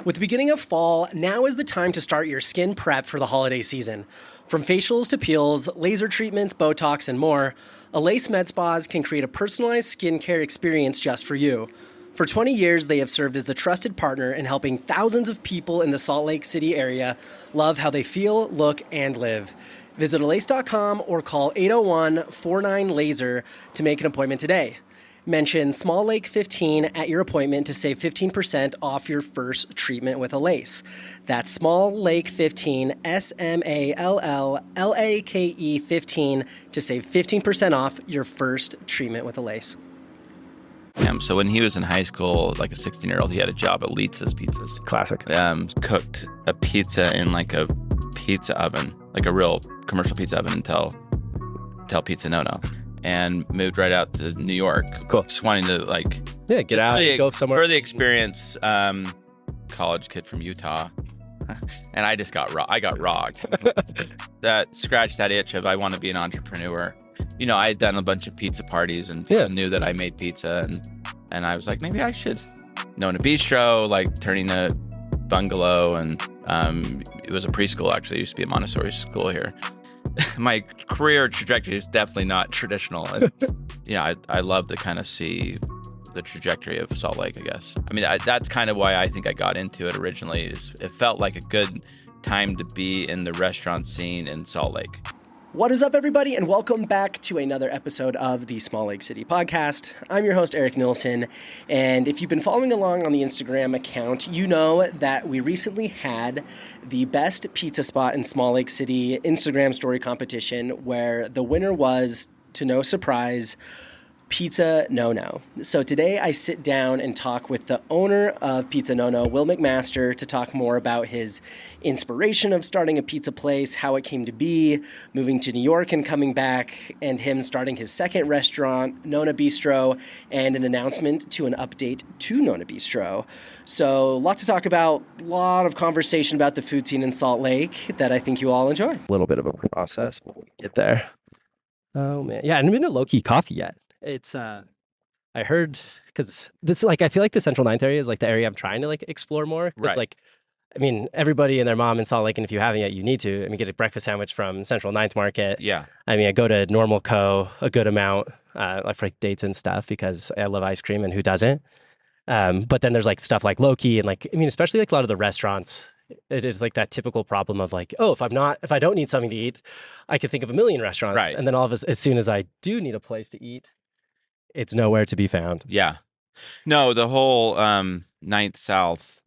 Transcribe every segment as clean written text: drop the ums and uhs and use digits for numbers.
With the beginning of fall, now is the time to start your skin prep for the holiday season. From facials to peels, laser treatments, Botox, and more, Alace Med Spas can create a personalized skincare experience just for you. For 20 years, they have served as the trusted partner in helping thousands of people in the Salt Lake City area love how they feel, look, and live. Visit Alace.com or call 801-49-LASER to make an appointment today. Mention Small Lake 15 at your appointment to save 15% off your first treatment with Alace. That's Small Lake 15, SMALLLAKE 15 to save 15% off your first treatment with Alace. So when he was in high school, like a 16-year-old, he had a job at Litza's Pizzas. Classic. Cooked a pizza in like a pizza oven, like a real commercial pizza oven until Pizza Nono. And moved right out to New York. Cool. Just wanting to get out, go somewhere. For the experience, college kid from Utah. And I just got rocked. That scratched that itch of I want to be an entrepreneur. I had done a bunch of pizza parties and people knew that I made pizza and I was like, maybe I should. Nona Bistro, like turning a bungalow and it was a preschool actually. It used to be a Montessori school here. My career trajectory is definitely not traditional. And, I love to kind of see the trajectory of Salt Lake, I guess. I mean, that's kind of why I think I got into it originally. Is it felt like a good time to be in the restaurant scene in Salt Lake. What is up, everybody, and welcome back to another episode of the Small Lake City Podcast. I'm your host, Eric Nilsson, and if you've been following along on the Instagram account, you know that we recently had the best pizza spot in Small Lake City Instagram story competition, where the winner was, to no surprise, Pizza Nono. So today I sit down and talk with the owner of Pizza Nono, Will McMaster, to talk more about his inspiration of starting a pizza place, how it came to be, moving to New York and coming back, and him starting his second restaurant, Nona Bistro, and an announcement to an update to Nona Bistro. So lots to talk about, a lot of conversation about the food scene in Salt Lake that I think you all enjoy. A little bit of a process when we get there. Oh, man. Yeah, I haven't been to Low-Key Coffee yet. It's I heard, because this, like, I feel like the Central Ninth area is like the area I'm trying to like explore more. Right. Like, I mean, everybody and their mom in Salt Lake, and if you haven't yet, you need to. I mean, get a breakfast sandwich from Central Ninth Market. Yeah. I mean, I go to Normal Co. a good amount, like for like dates and stuff, because I love ice cream and who doesn't. But then there's like stuff like Low-Key and like, I mean, especially like a lot of the restaurants. It is like that typical problem of like, oh, if I don't need something to eat, I could think of a million restaurants. Right. And then as soon as I do need a place to eat, it's nowhere to be found. Yeah. No, the whole 9th South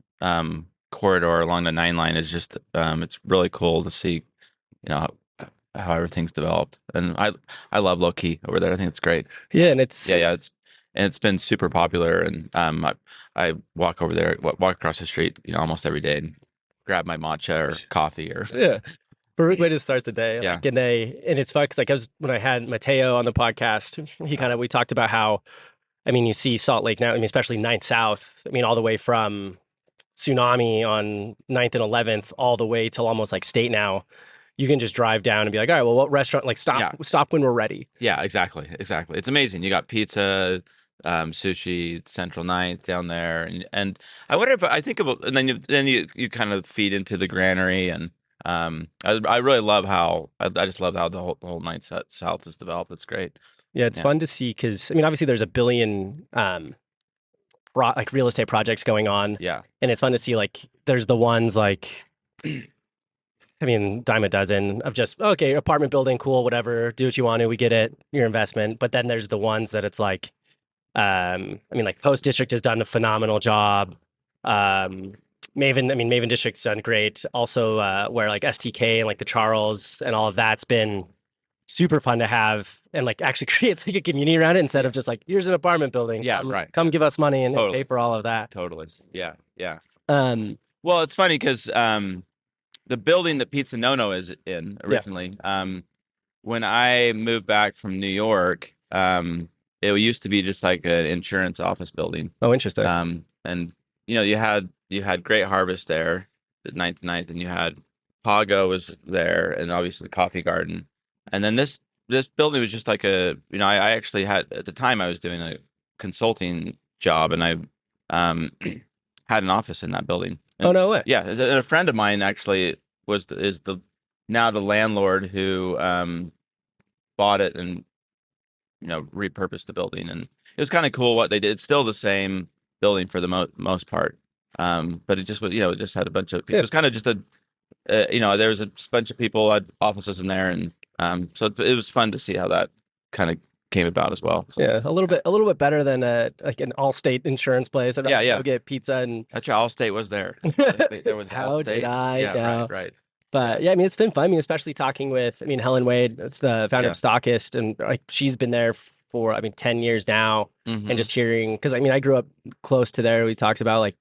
corridor along the 9 line is just, it's really cool to see, how everything's developed. And I love Low Key over there. I think it's great. Yeah. And it's, it's been super popular. And I walk over there, walk across the street, almost every day and grab my matcha or coffee or. Yeah. Perfect way to start the day. Yeah. Like, and it's fun because when I had Mateo on the podcast, we talked about how, I mean, you see Salt Lake now, I mean, especially 9th South, I mean, all the way from Tsunami on 9th and 11th, all the way till almost like State now. You can just drive down and be like, all right, well, what restaurant, like stop when we're ready. Yeah, exactly. It's amazing. You got pizza, sushi, Central 9th down there. And I wonder if I think about, and then you kind of feed into the granary and, I really love how I just love how the whole 9th South is developed. It's great. Yeah, it's fun to see because I mean, obviously, there's a billion like real estate projects going on. Yeah, and it's fun to see like there's the ones like, I mean, dime a dozen of just okay, apartment building, cool, whatever, do what you want to, we get it, your investment. But then there's the ones that it's like, I mean, like Post District has done a phenomenal job. Maven District's done great. Also, where like STK and like the Charles and all of that's been super fun to have and like actually creates like a community around it instead of just like, here's an apartment building. Yeah, right. Come give us money and pay for all of that. Totally. Yeah. Well, it's funny because the building that Pizza Nono is in originally, when I moved back from New York, it used to be just like an insurance office building. Oh, interesting. And you had Great Harvest there, the 9th, and you had Pago was there, and obviously the Coffee Garden. And then this building was just like I actually had, at the time I was doing a consulting job, and I had an office in that building. Oh, no way. Yeah, a friend of mine actually is the now the landlord who bought it and repurposed the building, and it was kind of cool what they did. It's still the same building for the most part, but it just was it just had a bunch of. It was kind of just there was a bunch of people had offices in there, and so it was fun to see how that kind of came about as well. So, Yeah, a little bit better than like an Allstate insurance place. I'd rather go get pizza and actually Allstate was there. There was how Allstate. did I know? Right. But yeah, I mean, it's been fun. I mean, especially talking with, Helen Wade, that's the founder of Stockist, and like she's been there for 10 years now, and just hearing, because I grew up close to there. We talked about like,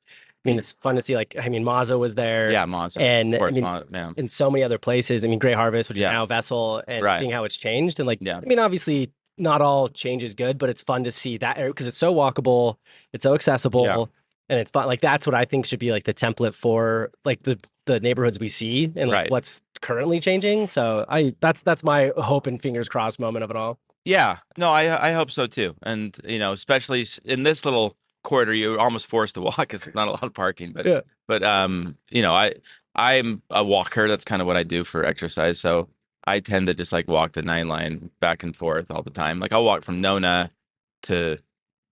it's fun to see like, Mazza was there, Mazza, and in so many other places. Great Harvest, which is now Vessel, and seeing how it's changed, and like, obviously not all change is good, but it's fun to see that because it's so walkable, it's so accessible, and it's fun. Like that's what I think should be like the template for like the neighborhoods we see and like what's currently changing. So that's my hope and fingers crossed moment of it all. Yeah, no, I hope so too. And especially in this little corridor, you're almost forced to walk because there's not a lot of parking. But I'm a walker. That's kind of what I do for exercise. So I tend to just like walk the 9 line back and forth all the time. Like I'll walk from Nona to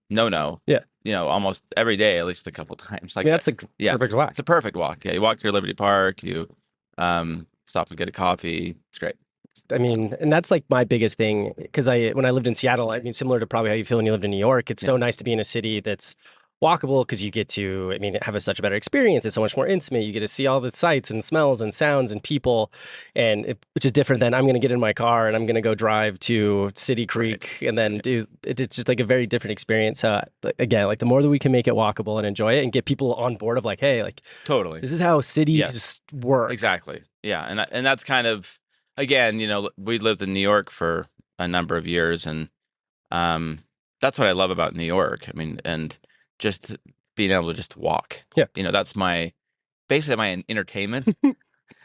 Nono. Yeah. Almost every day, at least a couple times. Like that's a perfect walk. It's a perfect walk. Yeah, you walk through Liberty Park. You stop and get a coffee. It's great. And that's like my biggest thing because when I lived in Seattle, similar to probably how you feel when you lived in New York, it's so nice to be in a city that's walkable because you get to, have such a better experience. It's so much more intimate. You get to see all the sights and smells and sounds and people, which is different than I'm going to get in my car and I'm going to go drive to City Creek and then do it. It's just like a very different experience. So again, like the more that we can make it walkable and enjoy it and get people on board of like, hey, like totally, this is how cities work. Exactly. Yeah. And that's kind of, again, we lived in New York for a number of years, and that's what I love about New York. And just being able to just walk. Yeah. That's basically my entertainment.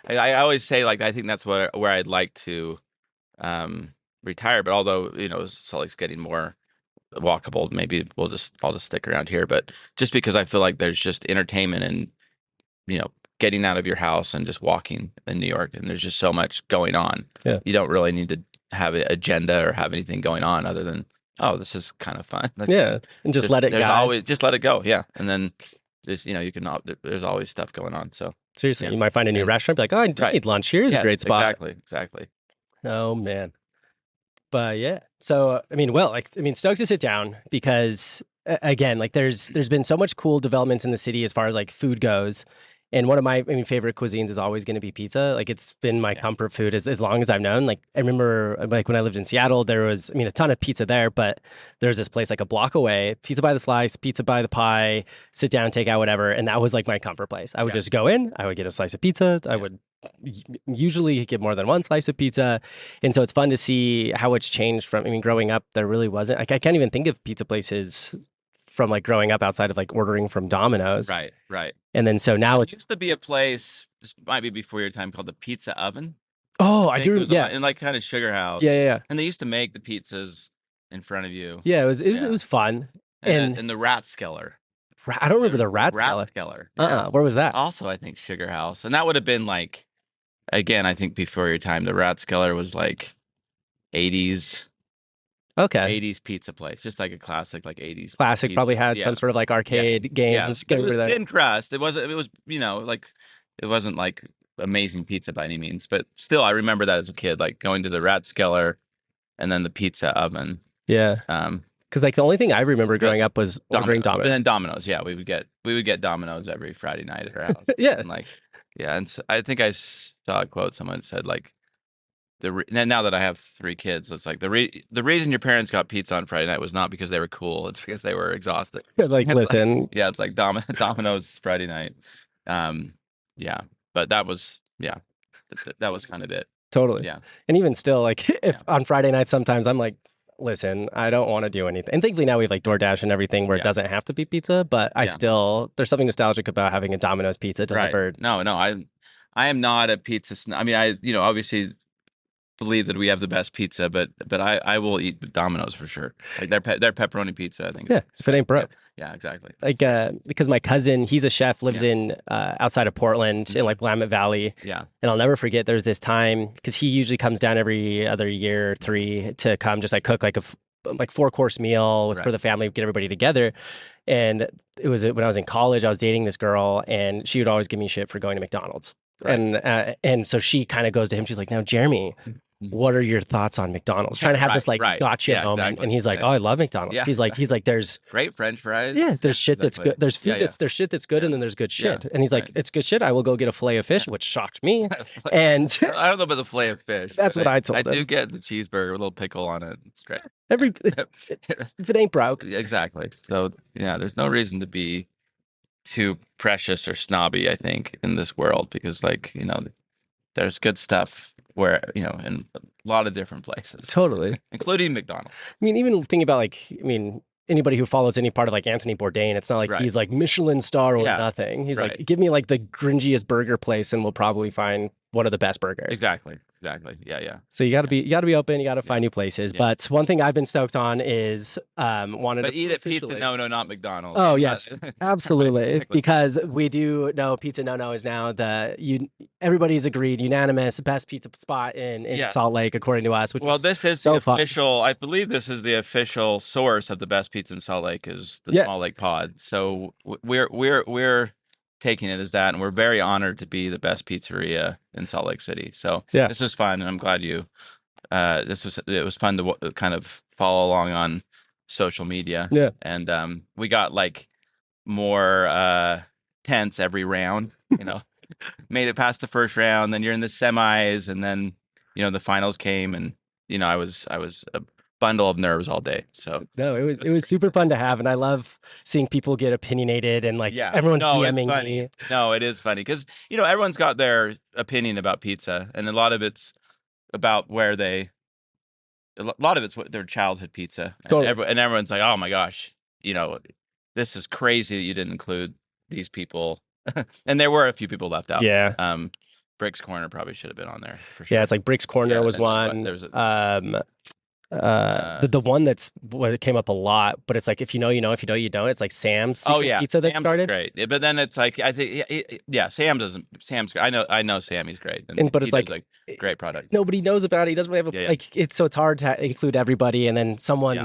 I always say like I think that's where I'd like to retire. But although Salt Lake's getting more walkable, maybe I'll just stick around here. But just because I feel like there's just entertainment and getting out of your house and just walking in New York, and there's just so much going on. Yeah. You don't really need to have an agenda or have anything going on other than, oh, this is kind of fun. And just let it go. Just let it go. Yeah. And then just, you can, there's always stuff going on. So seriously, you might find a new restaurant, be like, oh, I need lunch. Here's a great spot. Exactly. Oh man. But yeah. So, stoked to sit down because again, like there's been so much cool developments in the city as far as like food goes. And one of my favorite cuisines is always going to be pizza. Like it's been my comfort food as long as I've known. Like I remember like when I lived in Seattle, there was, a ton of pizza there, but there's this place like a block away, pizza by the slice, pizza by the pie, sit down, take out whatever. And that was like my comfort place. I would just go in, I would get a slice of pizza. I would usually get more than one slice of pizza. And so it's fun to see how it's changed from, growing up, there really wasn't, like I can't even think of pizza places from like growing up outside of like ordering from Domino's. Right. And then so now it used to be a place, this might be before your time, called the Pizza Oven. Oh, I do. Yeah. In like kind of Sugar House. Yeah. And they used to make the pizzas in front of you. Yeah, it was fun. And the Ratskeller. I don't remember the Ratskeller. Yeah. Where was that? Also, I think Sugar House. And that would have been like, again, I think before your time, the Ratskeller was like 80s. Okay. 80s pizza place, just like a classic, like 80s. Classic, pizza. Some sort of like arcade games. It was thin crust. It was, like, it wasn't like amazing pizza by any means, but still, I remember that as a kid, like going to the Ratskeller and then the Pizza Oven. Yeah. Because like the only thing I remember growing up was ordering Domino's. And then Domino's, we would get Domino's every Friday night at our house. Yeah. And and so I think I saw a quote, someone said like, now that I have 3 kids, it's like the reason your parents got pizza on Friday night was not because they were cool. It's because they were exhausted. Like, listen. It's like Domino's Friday night. But that was kind of it. Totally. Yeah. And even still, like if on Friday night, sometimes I'm like, listen, I don't want to do anything. And thankfully now we have like DoorDash and everything where it doesn't have to be pizza, but there's something nostalgic about having a Domino's pizza delivered. Right. No, I am not a pizza. Obviously, believe that we have the best pizza, but I will eat Domino's for sure. Like their pepperoni pizza, I think. Yeah, if it ain't broke. Yeah, exactly. Like because my cousin, he's a chef, lives in outside of Portland in like Willamette Valley. Yeah. And I'll never forget there's this time because he usually comes down every other year or 3 to come just like cook like a like 4-course meal for the family, get everybody together. And it was when I was in college, I was dating this girl and she would always give me shit for going to McDonald's. Right. And so she kind of goes to him. She's like, "Now, Jeremy, what are your thoughts on McDonald's?" Trying to have this like gotcha moment. Exactly. And he's like, "Oh, I love McDonald's." Yeah, he's like, "There's great French fries. Yeah, there's shit that's good. There's food there's shit that's good, and then there's good shit." And he's like, "It's good shit. I will go get a fillet of fish,ch shocked me." And I don't know about the fillet of fish. That's what I told him. I do get the cheeseburger with a little pickle on it. It's great. If it ain't broke. Exactly. So yeah, there's no reason to be too precious or snobby, I think, in this world, because like, there's good stuff where, in a lot of different places. Totally. Including McDonald's. I mean, even thinking about like, anybody who follows any part of like Anthony Bourdain, it's not like he's like Michelin star or nothing. He's like, give me like the gringiest burger place and we'll probably find one of the best burgers. Exactly. Yeah. So you got to be open. You got to find new places. Yeah. But one thing I've been stoked on is wanted to eat at Pizza Nono, not McDonald's. Oh yes, absolutely. Because we do know Pizza Nono is now everybody's agreed unanimous best pizza spot in Salt Lake according to us. Well, this is so the official. I believe this is the official source of the best pizza in Salt Lake is the Small Lake Pod. So we're taking it as that, and we're very honored to be the best pizzeria in Salt Lake City. So this was fun, and I'm glad it was fun to kind of follow along on social media. Yeah, and we got like more tense every round. Made it past the first round, then you're in the semis, and then the finals came, and I was a bundle of nerves all day. So no, it was super fun to have, and I love seeing people get opinionated and like everyone's DMing me. No, it is funny because everyone's got their opinion about pizza, and a lot of it's about a lot of it's their childhood pizza. Totally. And everyone's like, "Oh my gosh, this is crazy that you didn't include these people." And there were a few people left out. Yeah. Brick's Corner probably should have been on there for sure. Yeah, it's like Brick's Corner was one. There's the one that's what came up a lot, but it's like if you know, if you don't, you don't. It's like Sam's pizza that started. Great, but then it's like I think Sam's great. I know Sam. He's great, but it's like great product. Nobody knows about it. He doesn't really have it's hard to include everybody. And then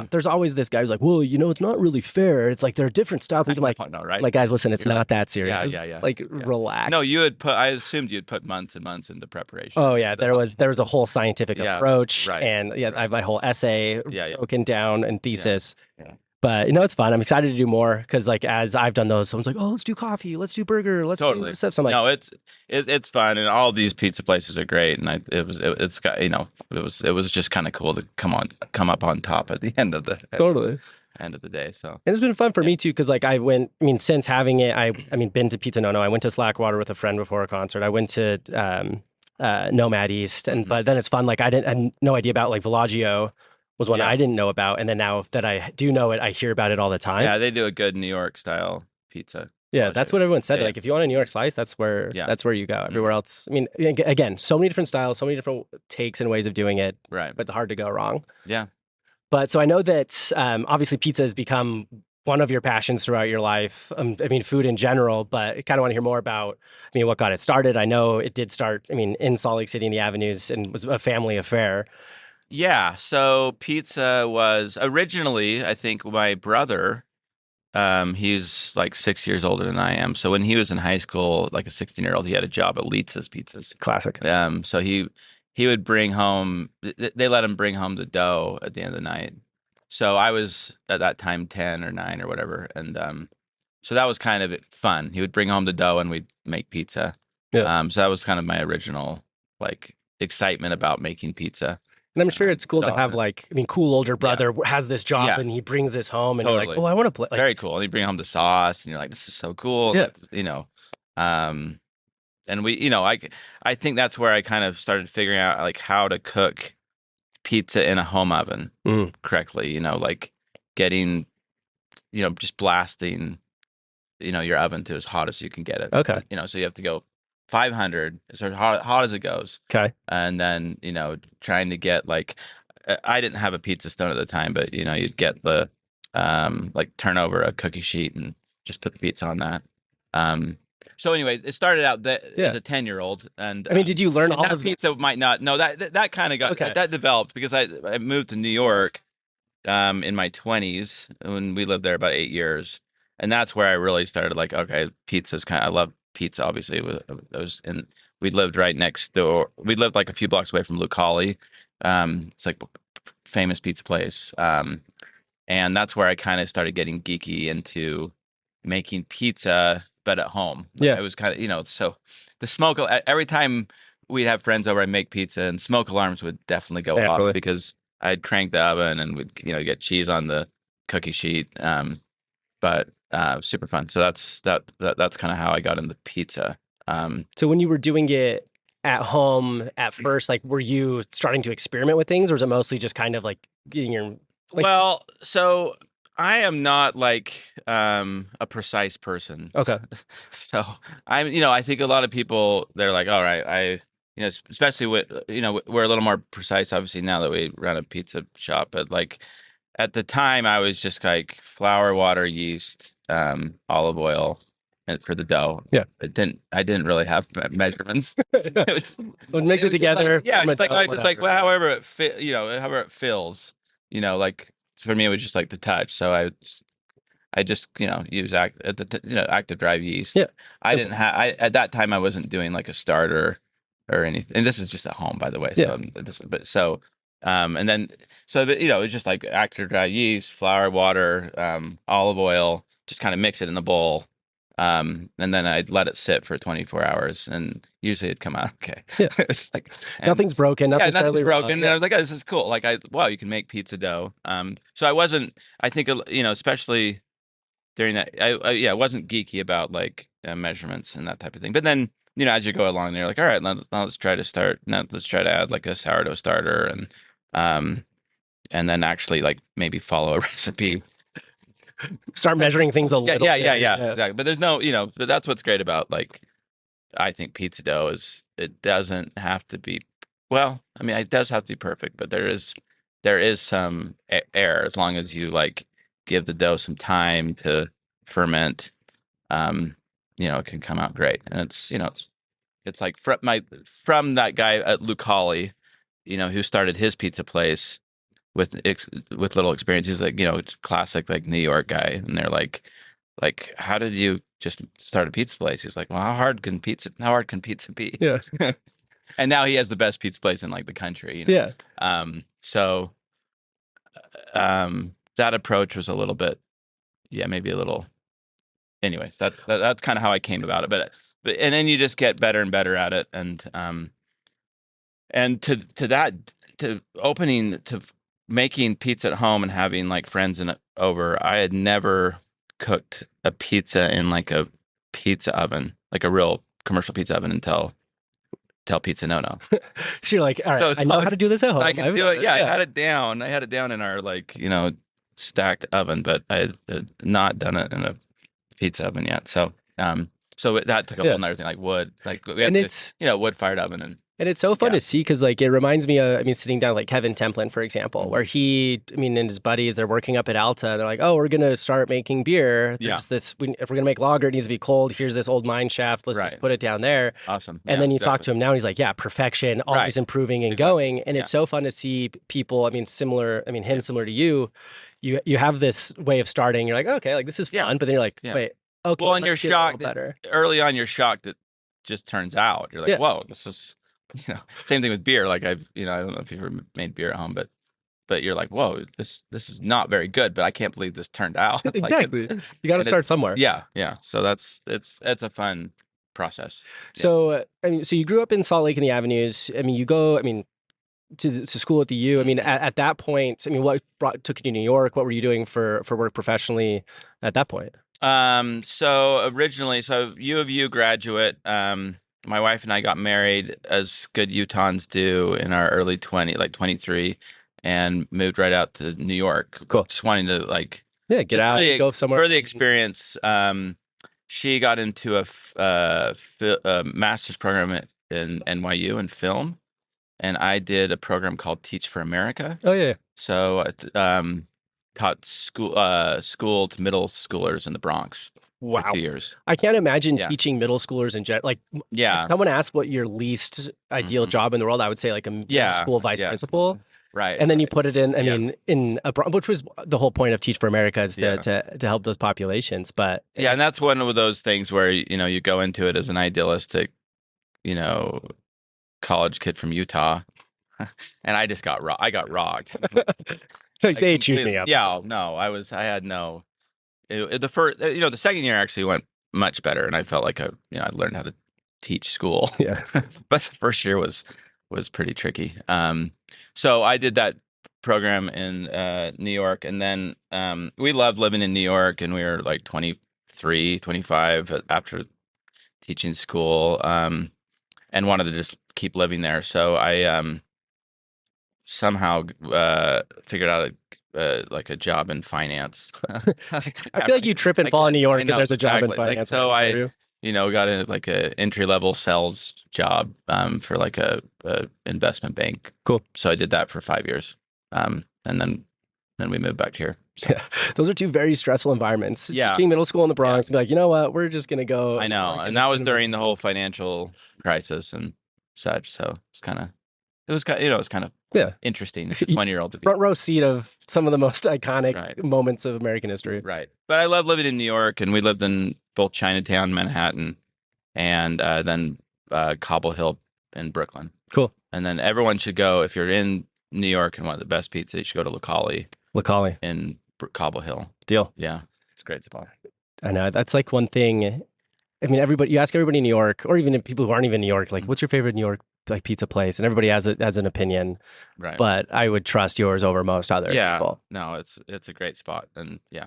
there's always this guy who's like, well, it's not really fair. It's like there are different styles. I'm like, no, right? Like guys, listen, it's not that serious. Yeah. Like relax. No, I assumed you'd put months and months into preparation. Oh yeah, there was a whole scientific approach, and I have my whole essay broken down and thesis. Yeah. But it's fun. I'm excited to do more because like as I've done those, someone's like, "Oh, let's do coffee, let's do burger, let's do stuff." So I'm like, no, it's fun, and all these pizza places are great, and it was just kind of cool to come up on top at the end of the end of the day. So and it's been fun for me too because like since having it, been to Pizza Nono. I went to Slackwater with a friend before a concert. I went to Nomad East, but then it's fun. Like I had no idea about like Villaggio. Was one I didn't know about, and then now that I do know it, I hear about it all the time. Yeah, they do a good New York style pizza. Yeah, that's what everyone said. Like, if you want a New York slice, that's where you go. Everywhere else, again, so many different styles, so many different takes and ways of doing it. Right, but hard to go wrong. Yeah. But so I know that obviously pizza has become one of your passions throughout your life. Food in general, but I kind of want to hear more about, what got it started. I know it did start, in Salt Lake City in the Avenues and was a family affair. Yeah, so pizza was originally, I think, my brother. He's like 6 years older than I am. So when he was in high school, like a 16-year-old, he had a job at Litza's Pizzas. Classic. So he would bring home. They let him bring home the dough at the end of the night. So I was at that time 10 or 9 or whatever, and so that was kind of fun. He would bring home the dough and we'd make pizza. Yeah. So that was kind of my original like excitement about making pizza. And I'm sure it's cool to have cool older brother has this job and he brings this home and you're like, oh, I want to play. Like, very cool. And you bring home the sauce and you're like, this is so cool. Yeah. And we, I think that's where I kind of started figuring out like how to cook pizza in a home oven correctly, like getting, just blasting, your oven to as hot as you can get it. Okay. So you have to go 500, sort of hot as it goes. Okay. And then, trying to get like, I didn't have a pizza stone at the time, but you'd get the, like turn over a cookie sheet and just put the pizza on that. So anyway, it started out as a 10-year-old, and I mean, did you learn and all that of pizza might not? No, that kind of got that developed because I moved to New York, in my 20s when we lived there about 8 years, and that's where I really started like, okay, pizza's I love pizza. Obviously, and we lived right next door. We lived like a few blocks away from Lucali. It's like famous pizza place. And that's where I kind of started getting geeky into making pizza, but at home. Yeah. It was kind of, so the smoke, every time we'd have friends over and make pizza, and smoke alarms would definitely go off because I'd crank the oven and would, get cheese on the cookie sheet. But super fun. So that's kind of how I got into pizza. So when you were doing it at home at first, like, were you starting to experiment with things, or was it mostly just kind of like getting your well, so I am not like a precise person. Okay. So I think a lot of people, they're like, all right, especially with, we're a little more precise, obviously, now that we run a pizza shop. But like at the time, I was just like flour, water, yeast, olive oil for the dough. Yeah. I didn't really have measurements. It mix it together. Like, yeah. It's like, I just like, well, however however it feels, like for me, it was just like the touch. So I just use active drive yeast. Yeah. I didn't have, at that time, I wasn't doing like a starter or anything. And this is just at home, by the way. So, and then, so that, it's just like active dry yeast, flour, water, olive oil, just kind of mix it in the bowl. And then I'd let it sit for 24 hours, and usually it'd come out okay. Yeah. It's like nothing's broken. Nothing's broken. Wrong. And I was like, oh, this is cool. Like, wow, you can make pizza dough. So I think, especially during that, I wasn't geeky about like measurements and that type of thing. But then, as you go along, you're like, all right, now let's try to add like a sourdough starter, and then actually like maybe follow a recipe. Start measuring things a little. Yeah, exactly. But there's no, but that's what's great about like, I think pizza dough is, it doesn't have to be, well, I mean, it does have to be perfect, but there is some error as long as you like give the dough some time to ferment. It can come out great, and it's like from that guy at Lucali, who started his pizza place with little experience. He's like, classic like New York guy, and they're like, how did you just start a pizza place? He's like, well, how hard can pizza be? Yeah. And now he has the best pizza place in like the country. Yeah. So that approach was a little bit, maybe a little. Anyways, that's kind of how I came about it. But and then you just get better and better at it, and to making pizza at home and having like friends over. I had never cooked a pizza in like a pizza oven, like a real commercial pizza oven until Pizza Nono. So you're like, all right, I know how to do this at home. I can do it. Yeah, I had it down. In our like, stacked oven, but I had not done it in a pizza oven yet. So, so that took up another thing, like wood, like we had wood fired oven. And it's so fun to see because, like, it reminds me of, sitting down, like, Kevin Templin, for example, where he, and his buddies, they're working up at Alta. They're like, oh, we're going to start making beer. There's this, if we're going to make lager, it needs to be cold. Here's this old mine shaft. Let's just put it down there. Awesome. And then you talk to him now, and he's like, perfection, always improving and going. And it's so fun to see people, similar to you. You have this way of starting. You're like, okay, like, this is fun. But then you're like, wait, okay, well, and you're shocked. Better. Early on, you're shocked it just turns out. You're like, whoa, this is... same thing with beer. Like I don't know if you've ever made beer at home, but you're like, whoa, this is not very good, but I can't believe this turned out. Exactly. You got to start somewhere. Yeah. So it's a fun process. So so you grew up in Salt Lake in the Avenues. You go, to school at the U. At that point, what took you to New York? What were you doing for work professionally at that point? So originally, U of U graduate. My wife and I got married as good Utahns do in our early 23, and moved right out to New York. Cool. Just wanting to like get out, go somewhere for the experience. she got into a master's program in NYU in film, and I did a program called Teach for America. Oh yeah. So taught school to middle schoolers in the Bronx for Wow. 2 years. I can't imagine Yeah. teaching middle schoolers in general. Like, if Yeah. someone asked what your least ideal job in the world, I would say like a middle school vice principal. Right. And then you put it in, I Yeah. mean, which was the whole point of Teach for America, is Yeah. to help those populations. But Yeah, and that's one of those things where, you go into it as an idealistic, college kid from Utah, and I just got I got rocked. like they chewed me up. Yeah, no, I had no. The second year actually went much better, and I felt like I learned how to teach school. Yeah. But the first year was pretty tricky. So I did that program in New York, and then we loved living in New York, and we were like 23, 25 after teaching school, and wanted to just keep living there. So I somehow figured out like a job in finance. I feel like you trip and fall in New York, and there's a job in finance. So I got in like a entry-level sales job for like a investment bank. Cool. So I did that for 5 years, and then we moved back here. So. Yeah, those are two very stressful environments. Yeah. Being middle school in the Bronx, and be like, you know what, we're just gonna go. I know, and that was during the whole financial crisis and such. So it's kind of interesting as a 20-year-old to be front row seat of some of the most iconic Right. moments of American history. Right. But I love living in New York, and we lived in both Chinatown, Manhattan, and then Cobble Hill in Brooklyn. Cool. And then everyone should go, if you're in New York and want the best pizza, you should go to Lacali in Cobble Hill. deal. Yeah, it's a great spot. I know that's like one thing. I mean, you ask everybody in New York, or even people who aren't even in New York, like, what's your favorite New York like pizza place? And everybody has an opinion. Right. But I would trust yours over most other people. No, it's a great spot, and yeah.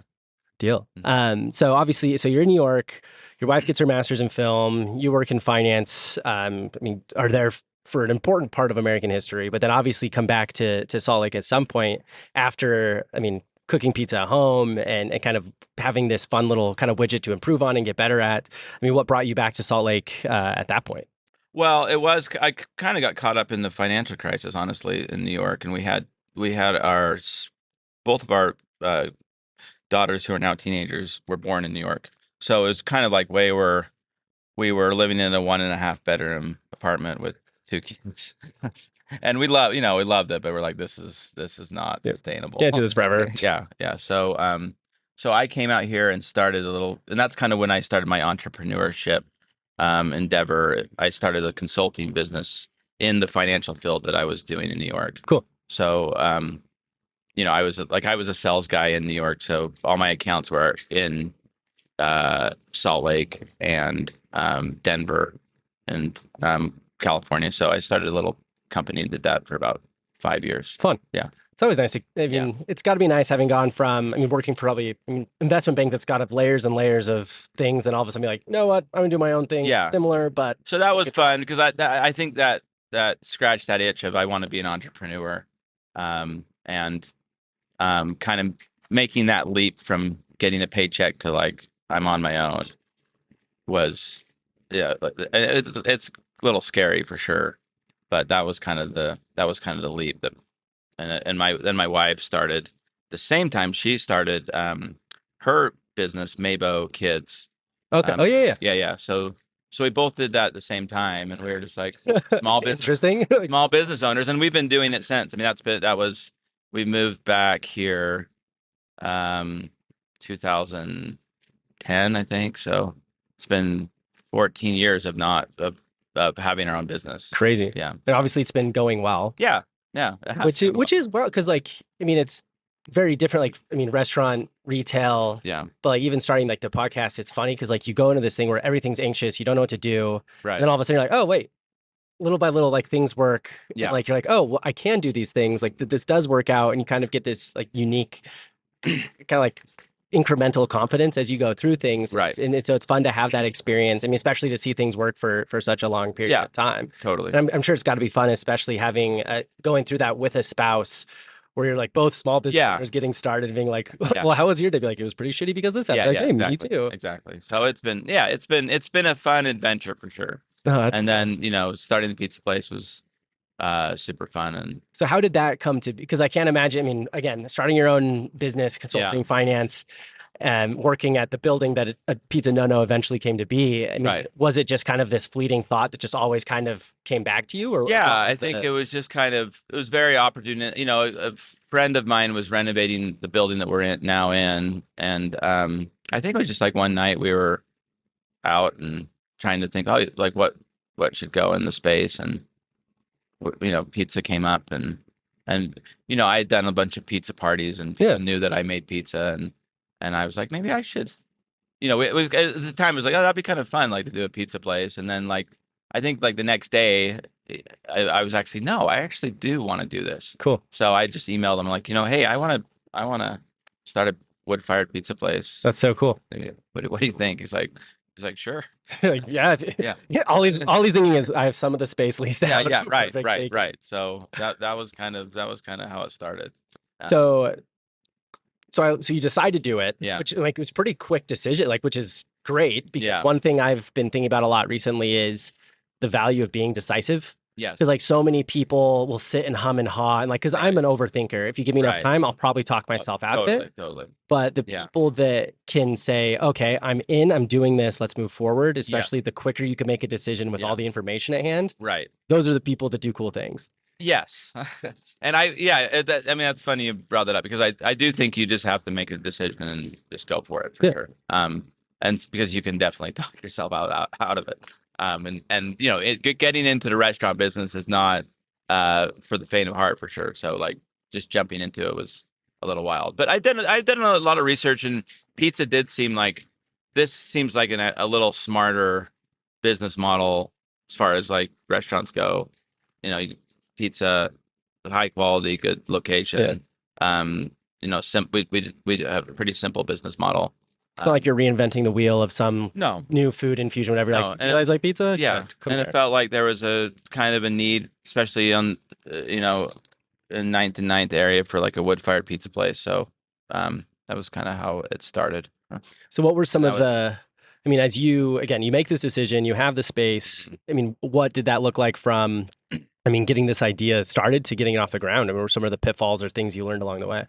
Deal. So obviously, you're in New York. Your wife gets her master's in film. You work in finance. I mean, are there for an important part of American history, but then obviously come back to Salt Lake at some point after, I mean, cooking pizza at home and kind of having this fun little kind of widget to improve on and get better at. I mean, what brought you back to Salt Lake at that point? Well, I kind of got caught up in the financial crisis, honestly, in New York, and we had both of our daughters, who are now teenagers, were born in New York. So it was kind of like we were living in a 1.5 bedroom apartment with 2 kids. And we loved it, but we're like, this is not sustainable. Can't do this forever. Yeah. So I came out here and started and that's kind of when I started my entrepreneurship endeavor. I started a consulting business in the financial field that I was doing in New York. Cool. So I was a sales guy in New York, so all my accounts were in Salt Lake and Denver and California. So I started a little company and did that for about 5 years. Fun. Yeah. It's always nice it's got to be nice having gone from, working for investment bank that's got layers and layers of things, and all of a sudden be like, you know what, I'm gonna do my own thing. Yeah. Similar, but so that was fun because I think that scratched that itch of I want to be an entrepreneur, and kind of making that leap from getting a paycheck to like I'm on my own was it's a little scary for sure, but that was kind of the leap that. And my wife started the same time she started her business, Mabo Kids. Okay. Yeah. So we both did that at the same time, and we were just like small business, interesting, small business owners, and we've been doing it since. I mean, we moved back here, 2010, I think. So it's been 14 years of having our own business. Crazy. Yeah. And obviously, it's been going well. Yeah. Which is well, because it's very different. Restaurant, retail. Yeah. But even starting the podcast, it's funny because you go into this thing where everything's anxious, you don't know what to do, right? And then all of a sudden you're like, oh wait, little by little, things work. Yeah. And, you're like, oh, well, I can do these things. This does work out, and you kind of get this unique, kind of incremental confidence as you go through things. Right. And so it's fun to have that experience. Especially to see things work for such a long period of time. Totally. And I'm sure it's got to be fun, especially having going through that with a spouse where you're like both small business Yeah. owners getting started and being like, Yeah. well, how was your day? Be like, it was pretty shitty because this happened. Yeah, Like, hey, exactly. me too. Exactly. So it's been a fun adventure for sure. Oh, that's And cool. then, starting the pizza place was super fun. And So how did that come to be? Because I can't imagine, I mean, again, starting your own business, consulting, finance, and working at the building that Pizza Nono eventually came to be. I mean, Right. was it just kind of this fleeting thought that just always kind of came back to you? Or yeah, what I was think the- it was just it was very opportune. A friend of mine was renovating the building that we're now in. And I think it was just like one night we were out and trying to think, oh, like what should go in the space. And, pizza came up and I had done a bunch of pizza parties and people knew that I made pizza. And I was like, maybe I should, it was at the time it was like, oh, that'd be kind of fun, like to do a pizza place. And then like, I think like the next day I was actually, no, I actually do want to do this. Cool. So I just emailed him like, hey, I want to start a wood-fired pizza place. That's so cool. What do you think? He's like, sure. Like, yeah. All he's thinking is, I have some of the space leased out. Yeah, right. Perfect. Right. So that was kind of how it started. So you decide to do it, Yeah. which like it was a pretty quick decision, like, which is great because Yeah. one thing I've been thinking about a lot recently is the value of being decisive. Yes. Because like so many people will sit and hum and haw and like, because I'm an overthinker. If you give me enough time, I'll probably talk myself out of it. Totally. But the people that can say, okay, I'm doing this, let's move forward, especially the quicker you can make a decision with all the information at hand. Right. Those are the people that do cool things. Yes. And that's funny you brought that up because I do think you just have to make a decision and just go for it for sure. And it's because you can definitely talk yourself out of it. Getting into the restaurant business is not for the faint of heart for sure. So like just jumping into it was a little wild. But I've done a lot of research, and pizza seems like a little smarter business model as far as like restaurants go. Pizza, high quality, good location. We have a pretty simple business model. It's not like you're reinventing the wheel of some new food infusion, whatever. No, like, you guys like pizza? Yeah. And it felt like there was a kind of a need, especially on, in 9th and 9th area for like a wood-fired pizza place. So that was kind of how it started. So what were some of the, I mean, as you make this decision, you have the space. I mean, what did that look like from, getting this idea started to getting it off the ground? I mean, what were some of the pitfalls or things you learned along the way?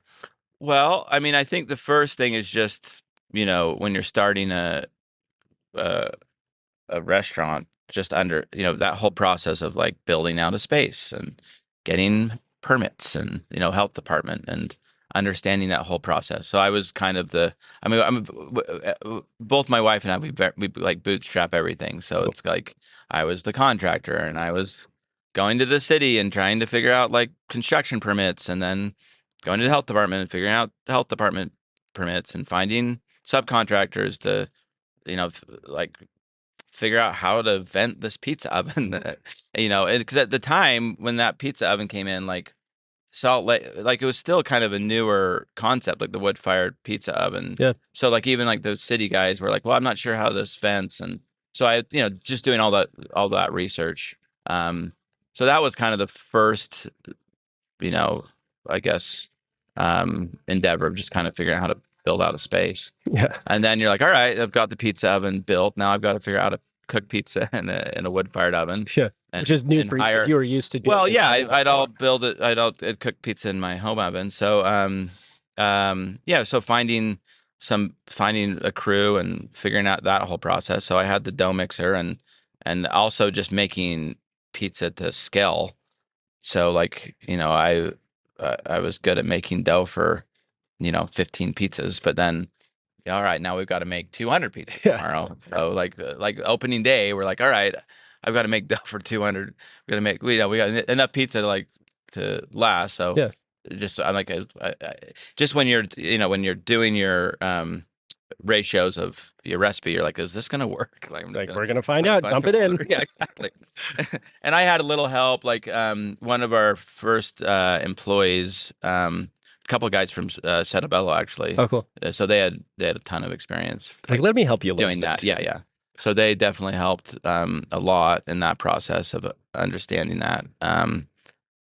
Well, I think the first thing is just, when you're starting a restaurant, just under, that whole process of like building out a space and getting permits and, health department and understanding that whole process. So I was kind of both my wife and I, we like bootstrap everything. So it's like I was the contractor and I was going to the city and trying to figure out like construction permits, and then going to the health department and figuring out the health department permits and finding subcontractors to, like figure out how to vent this pizza oven. Because at the time when that pizza oven came in, like Salt Lake, like it was still kind of a newer concept, like the wood-fired pizza oven. Yeah. So like even like the city guys were like, well, I'm not sure how this vents, and so I, just doing all that research. So that was kind of the first, I guess, endeavor of just kind of figuring out how to build out a space. Yeah. And then you're like, all right, I've got the pizza oven built. Now I've got to figure out how to cook pizza in a wood-fired oven. Yeah. Which is new for you. You were used to doing. Well, yeah, I'd cook pizza in my home oven. So, so finding a crew and figuring out that whole process. So I had the dough mixer and also just making pizza to scale. So like, I was good at making dough for, 15 pizzas, but then, all right, now we've got to make 200 pizzas tomorrow. So like opening day, we're like, all right, I've got to make dough for 200. We got enough pizza to last. So just I'm like, just when you're doing your ratios of your recipe, you're like, is this gonna work? Like we're gonna find out. Dump it in. Yeah, exactly. And I had a little help. Like one of our first employees, a couple of guys from Setabello actually. Oh, cool. So they had a ton of experience. Like, let me help you doing that. Yeah. So they definitely helped a lot in that process of understanding that.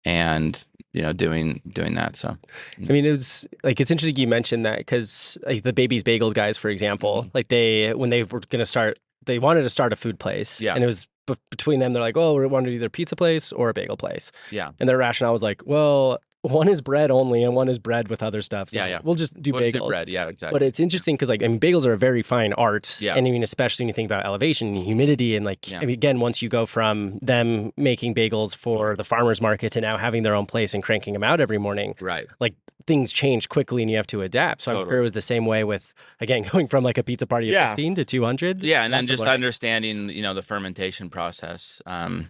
And doing that. So, I mean, it was like, it's interesting you mentioned that, because like the Baby's Bagels guys, for example, Mhm. like when they were going to start, they wanted to start a food place. Yeah. And it was between them, they're like, oh, we wanted either a pizza place or a bagel place. yeah, And their rationale was like, well, one is bread only and one is bread with other stuff. So Yeah. we'll just do We'll just do bagels. bread. Yeah, exactly. But it's interesting because, like, I mean, bagels are a very fine art. Yeah. And I mean, especially when you think about elevation and humidity. And like, Yeah. I mean, again, once you go from them making bagels for the farmers market to now having their own place and cranking them out every morning, Right. like things change quickly and you have to adapt. So I'm Totally. sure it was the same way with, again, going from like a pizza party of Yeah. 15 to 200. Yeah, and then Lots of just learning. understanding, the fermentation process. If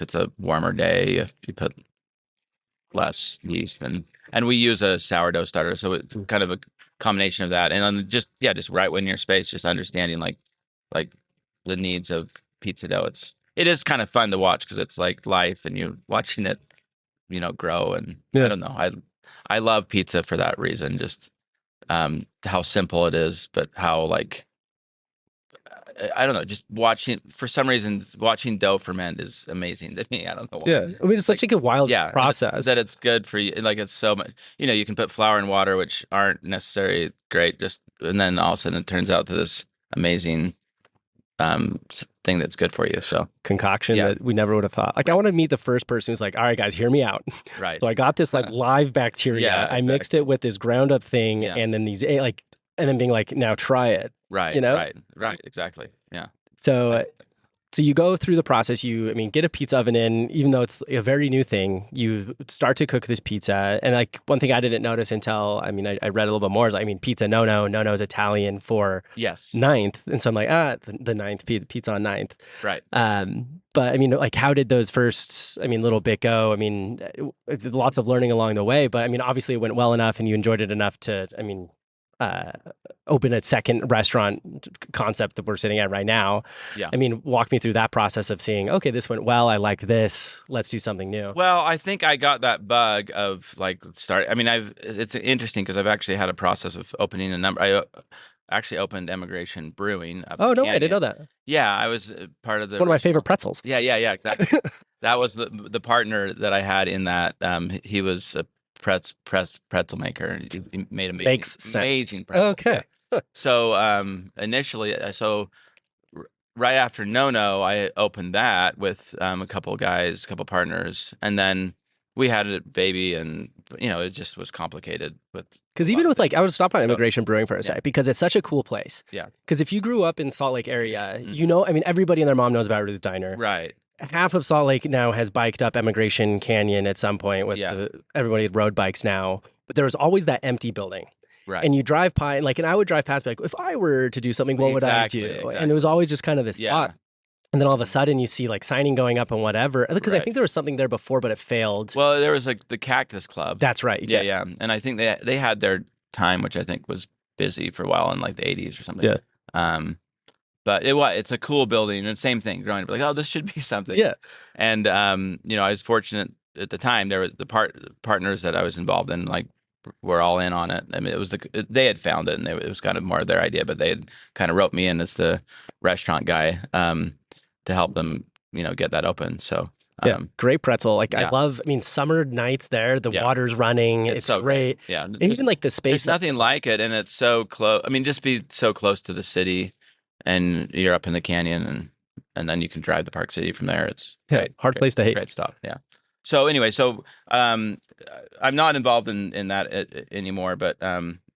it's a warmer day, you put less yeast, and we use a sourdough starter, so it's kind of a combination of that, and then just right when your space, just understanding like the needs of pizza dough. It is kind of fun to watch because it's like life, and you're watching it, grow, and Yeah. I don't know, I love pizza for that reason, just how simple it is, but how like I don't know, just for some reason, watching dough ferment is amazing to me. I don't know why. Yeah. I mean, it's such like a wild process. That it's good for you. Like it's so much, you can put flour and water, which aren't necessarily great, and then all of a sudden it turns out to this amazing thing that's good for you. So Concoction that we never would have thought. Like, I want to meet the first person who's like, all right, guys, hear me out. Right. So I got this like live bacteria. Yeah, I mixed it with this ground up thing, Yeah. and then and then being like, now try it. Right. Right. Exactly. Yeah. So you go through the process. I mean, get a pizza oven in, even though it's a very new thing. You start to cook this pizza, and like one thing I didn't notice until I read a little bit more is, I mean, Pizza Nono. Nono is Italian for Yes. ninth, and so I'm like, the ninth pizza on ninth. Right. But I mean, like, how did those first, little bit go? I mean, lots of learning along the way, but I mean, obviously it went well enough, and you enjoyed it enough to, open a second restaurant concept that we're sitting at right now. Yeah. I mean, walk me through that process of seeing, okay, this went well. I liked this. Let's do something new. Well, I think I got that bug of like start. I mean, it's interesting because I've actually had a process of opening a number. I actually opened Emigration Brewing. Oh, no way. I didn't know that. Yeah, I was part of One of my favorite pretzels. Yeah, exactly. That was the partner that I had in that. He was a pretzel maker. He made Makes sense. amazing pretzels. Okay. Yeah. So initially, right after Nono, I opened that with a couple partners, and then we had a baby, and it just was complicated with. Because even with I would stop on Emigration Brewing for a sec, because it's such a cool place. Yeah. Because if you grew up in Salt Lake area, everybody and their mom knows about Ruth's Diner. Right. Half of Salt Lake now has biked up Emigration Canyon at some point with everybody road bikes now. But there was always that empty building. Right. And you drive by, and I would drive past, like, if I were to do something, what would I do? Exactly. And it was always just kind of this thought. And then all of a sudden you see like signing going up and whatever. Because I think there was something there before, but it failed. Well, there was like the Cactus Club. That's right. Yeah. And I think they had their time, which I think was busy for a while in like the 80s or something. Yeah. But it's a cool building, and same thing. Growing up, like, oh, this should be something. Yeah. And I was fortunate at the time. There were the partners that I was involved in, like, were all in on it. I mean, it was they had found it, and it was kind of more their idea, but they had kind of roped me in as the restaurant guy to help them, get that open. So great pretzel. I love. Summer nights there, the water's running. It's so great. Yeah, and even like the space. There's nothing like it, and it's so close. I mean, just be so close to the city, and you're up in the canyon, and then you can drive to Park City from there. It's hard place to hate. Great stuff. Yeah. So anyway, I'm not involved in that anymore, but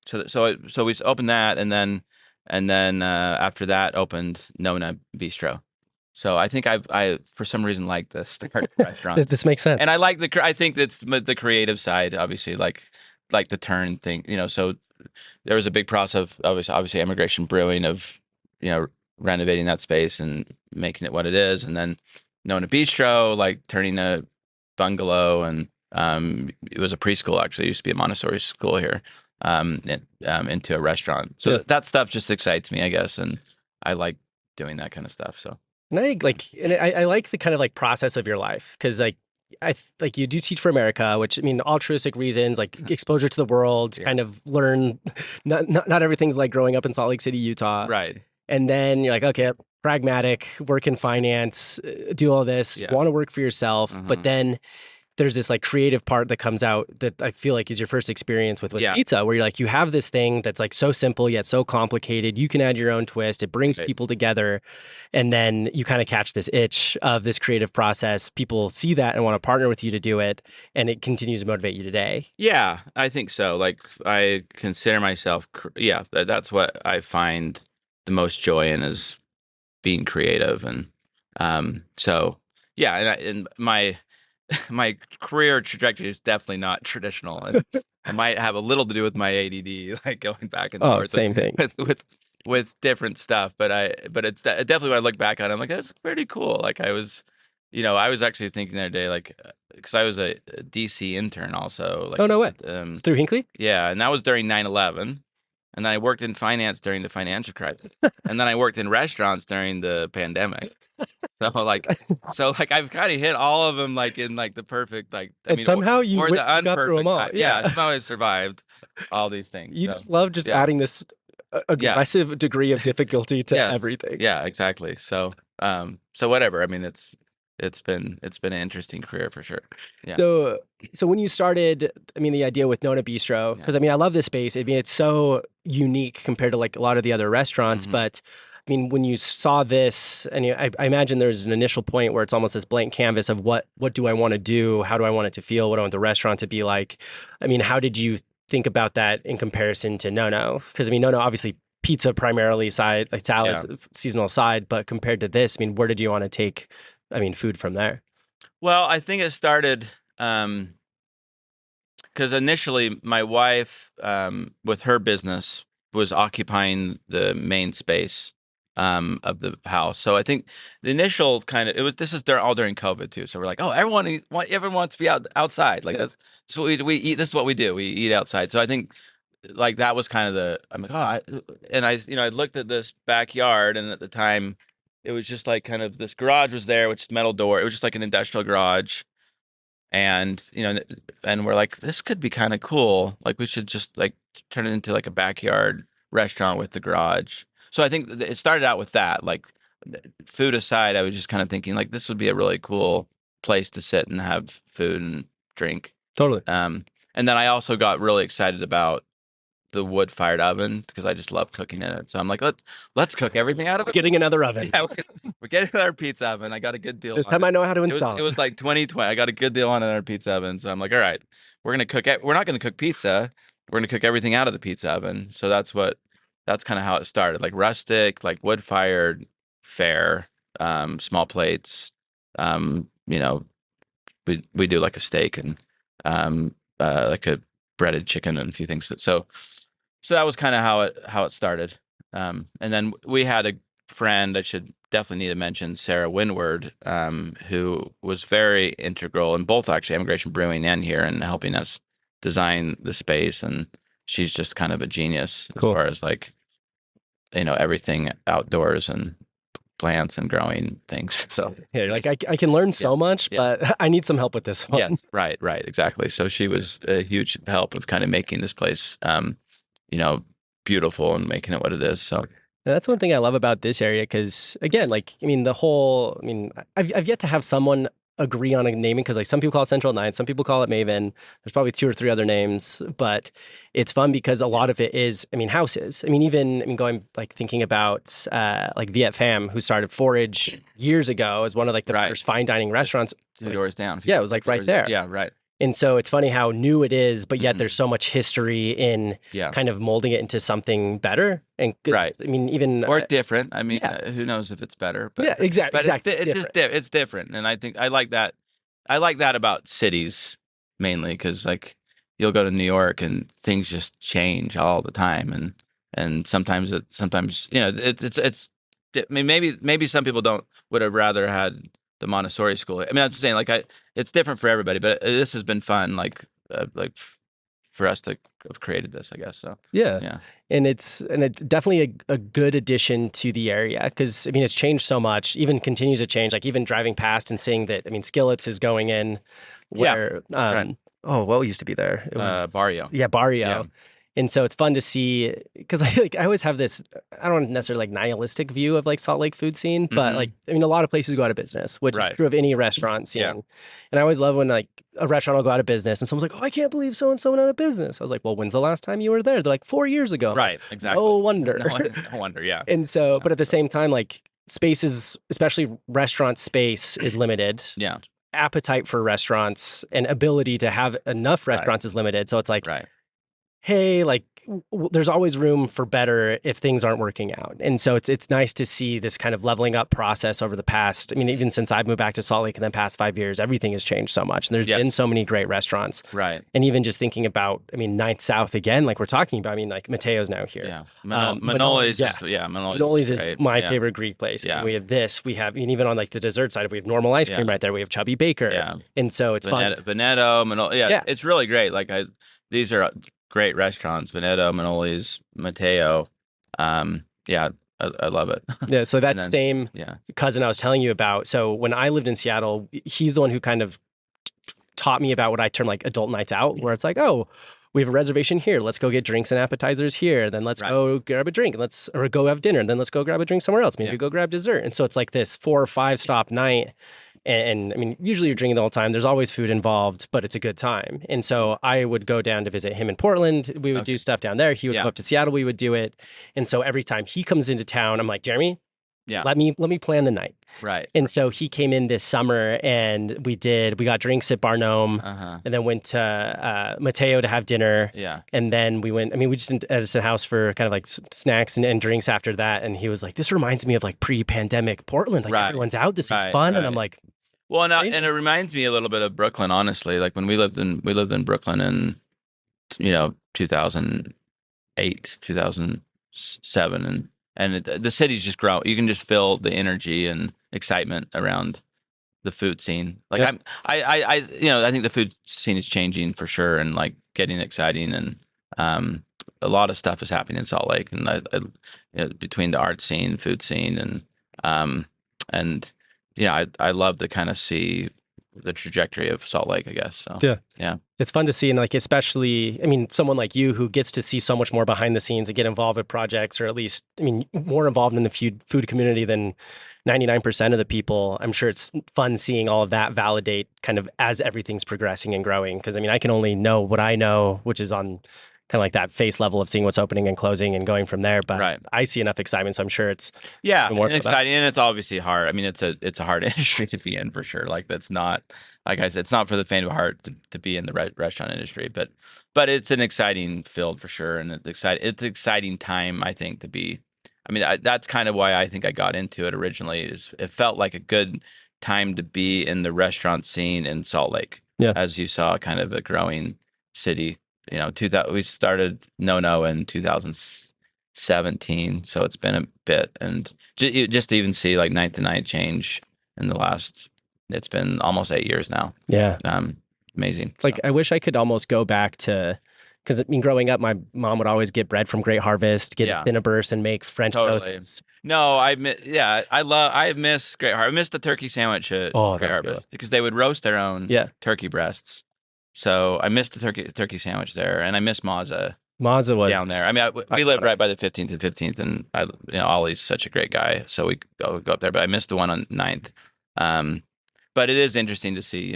so we opened that, and then after that opened Nona Bistro. So I think I for some reason like the start restaurant. This makes sense, and I like I think that's the creative side, obviously, like the turn thing. So there was a big process of obviously Emigration Brewing of renovating that space and making it what it is, and then Nona Bistro, like turning a bungalow, and it was a preschool, actually. It used to be a Montessori school here, into a restaurant. So that stuff just excites me, I guess, and I like doing that kind of stuff. So. And I like the kind of like process of your life, because you do teach for America, which altruistic reasons, like exposure to the world, kind of learn. Not everything's like growing up in Salt Lake City, Utah, right? And then you're like, okay, pragmatic, work in finance, do all this, want to work for yourself, but then there's this like creative part that comes out that I feel like is your first experience with Yeah. pizza, where you're like, you have this thing that's like so simple yet so complicated. You can add your own twist. It brings Right. people together. And then you kind of catch this itch of this creative process. People see that and want to partner with you to do it. And it continues to motivate you today. Yeah, I think so. Like I consider myself, that's what I find the most joy in is being creative. And so, yeah, and my my career trajectory is definitely not traditional, and it might have a little to do with my ADD, like going back and forth Same thing. with different stuff. But it's definitely when I look back on it, I'm like, that's pretty cool. Like I was actually thinking the other day, like, because I was a DC intern also. Like, Oh, no way. Through Hinckley? Yeah, and that was during 9/11. And then I worked in finance during the financial crisis. And then I worked in restaurants during the pandemic. So like I've kind of hit all of them like in like the perfect Somehow you or the got through them unperfect all. time. Yeah, somehow I survived all these things. You So, just love just yeah. adding this aggressive degree of difficulty to everything. Yeah, exactly. So so whatever. I mean it's been an interesting career for sure. Yeah. So when you started, I mean, the idea with Nona Bistro, because I mean, I love this space. I mean, it's so unique compared to like a lot of the other restaurants. Mhm. But I mean, when you saw this, and I imagine there's an initial point where it's almost this blank canvas of what do I want to do? How do I want it to feel? What do I want the restaurant to be like? I mean, how did you think about that in comparison to Nono? Because I mean, Nono obviously pizza primarily side, like salads, seasonal side, but compared to this, I mean, where did you want to take, I mean, food from there? Well, I think it started because initially my wife, with her business, was occupying the main space of the house. So I think the initial kind of this is all during COVID too. So we're like, oh, everyone wants to be outside. Like that's what we eat. This is what we do. We eat outside. So I think like that was kind of I'm like, I looked at this backyard, and at the time it was just like kind of this garage was there, which is metal door. It was just like an industrial garage. And and we're like, this could be kind of cool. Like we should just like turn it into like a backyard restaurant with the garage. So I think it started out with that. Like food aside, I was just kind of thinking like this would be a really cool place to sit and have food and drink. Totally. And then I also got really excited about the wood-fired oven because I just love cooking in it. So I'm like, let's cook everything out of it. Getting another oven. Yeah, we're getting another pizza oven. I got a good deal. This time I know how to install it. was like 2020. I got a good deal on another pizza oven. So I'm like, all right, we're not going to cook pizza. We're going to cook everything out of the pizza oven. So that's kind of how it started. Like rustic, like wood-fired, fair, small plates. We do like a steak and like a breaded chicken and a few things. So that was kind of how it started. And then we had a friend I should definitely need to mention, Sarah Windward, who was very integral in both actually Emigration Brewing and here and helping us design the space. And she's just kind of a genius as far as like, everything outdoors and plants and growing things. So yeah, like I can learn so much, but I need some help with this one. Yes, right, exactly. So she was a huge help of kind of making this place, beautiful and making it what it is. So that's one thing I love about this area because, again, like, I mean, I've yet to have someone agree on a naming because, like, some people call it Central Ninth, some people call it Maven. There's probably 2 or 3 other names, but it's fun because a lot of it is, houses. Going, like, thinking about, like, Viet Pham, who started Forage years ago as one of, like, the first fine dining restaurants. 2 doors down. Yeah, it was, like, right there. Yeah, right. And so it's funny how new it is, but yet there's so much history in kind of molding it into something better. And right. Even or different. Who knows if it's better? But yeah, exactly. But it's different, and I think I like that. I like that about cities mainly because like you'll go to New York and things just change all the time, and sometimes it's. Maybe some people would have rather had the Montessori school. I'm just saying, like, it's different for everybody, but this has been fun, like for us to have created this, I guess. So yeah. And it's definitely a good addition to the area because it's changed so much, even continues to change. Like even driving past and seeing that, Skillets is going in where right. what used to be there? It was Barrio. Yeah, Barrio. Yeah. And so it's fun to see because I always have this, I don't necessarily like nihilistic view of like Salt Lake food scene, but like, I mean, a lot of places go out of business, which is true of any restaurant scene. Yeah. And I always love when like a restaurant will go out of business and someone's like, oh, I can't believe so-and-so went out of business. I was like, well, when's the last time you were there? They're like 4 years ago. Right. Exactly. No wonder. No wonder. Yeah. And so, but at the same time, like spaces, especially restaurant space is limited. Yeah. Appetite for restaurants and ability to have enough restaurants is limited. So it's like, hey, like there's always room for better if things aren't working out. And so it's nice to see this kind of leveling up process over the past, I mean, even since I've moved back to Salt Lake in the past 5 years, everything has changed so much. And there's been so many great restaurants. Right. And even just thinking about, I mean, Ninth South again, like we're talking about, I mean, like Mateo's now here. Yeah. Manoli's is my favorite Greek place. Yeah. And we have this, we have, and even on like the dessert side, we have normal ice cream right there. We have Chubby Baker. Yeah. And so it's fun. Veneto, Manoli. Yeah. It's really great. Like these are great restaurants, Veneto, Manoli's, Mateo. I love it. Yeah, so that same cousin I was telling you about. So when I lived in Seattle, he's the one who kind of taught me about what I term like adult nights out, where it's like, oh, we have a reservation here. Let's go get drinks and appetizers here. Then let's go grab a drink and or go have dinner. And then let's go grab a drink somewhere else. Maybe go grab dessert. And so it's like this 4 or 5 stop night. And I mean, usually you're drinking the whole time. There's always food involved, but it's a good time. And so I would go down to visit him in Portland. We would do stuff down there. He would come up to Seattle. We would do it. And so every time he comes into town, I'm like, Jeremy, let me plan the night. Right. And so he came in this summer and we got drinks at Barnum and then went to Mateo to have dinner. Yeah. And then we just at Edison House for kind of like snacks and drinks after that. And he was like, this reminds me of like pre-pandemic Portland. Like everyone's out. This is fun. And I'm like, well, and it reminds me a little bit of Brooklyn, honestly. Like when we lived in Brooklyn in 2008, 2007, and the city's just grown. You can just feel the energy and excitement around the food scene. Like I think the food scene is changing for sure, and like getting exciting, and a lot of stuff is happening in Salt Lake, and between the art scene, food scene, and I love to kind of see the trajectory of Salt Lake, I guess. So, yeah. It's fun to see. And like, especially, I mean, someone like you who gets to see so much more behind the scenes and get involved with projects, or at least, I mean, more involved in the food community than 99% of the people. I'm sure it's fun seeing all of that validate kind of as everything's progressing and growing. Cause I mean, I can only know what I know, which is on kind of like that face level of seeing what's opening and closing and going from there. But I see enough excitement, so I'm sure it's more exciting, and it's obviously hard. I mean, it's a hard industry to be in for sure. Like that's not, like I said, it's not for the faint of heart to be in the restaurant industry, but it's an exciting field for sure, and it's exciting time, I think, to be. I mean, that's kind of why I think I got into it originally. Is it felt like a good time to be in the restaurant scene in Salt Lake, as you saw, kind of a growing city. We started Nono in 2017, so it's been a bit, and just to even see like night to night change in the last, it's been almost 8 years now. Yeah, amazing. Like I wish I could almost go back to, because I mean, growing up, my mom would always get bread from Great Harvest, get Cinnaburs, and make French toast. No, I miss Great Harvest. I miss the turkey sandwich at Great Harvest because they would roast their own turkey breasts. So I missed the turkey sandwich there, and I miss Mazza. Mazza was down there. I mean, we lived right by the 15th and 15th, and Ollie's such a great guy, so we go up there. But I missed the one on 9th. But it is interesting to see,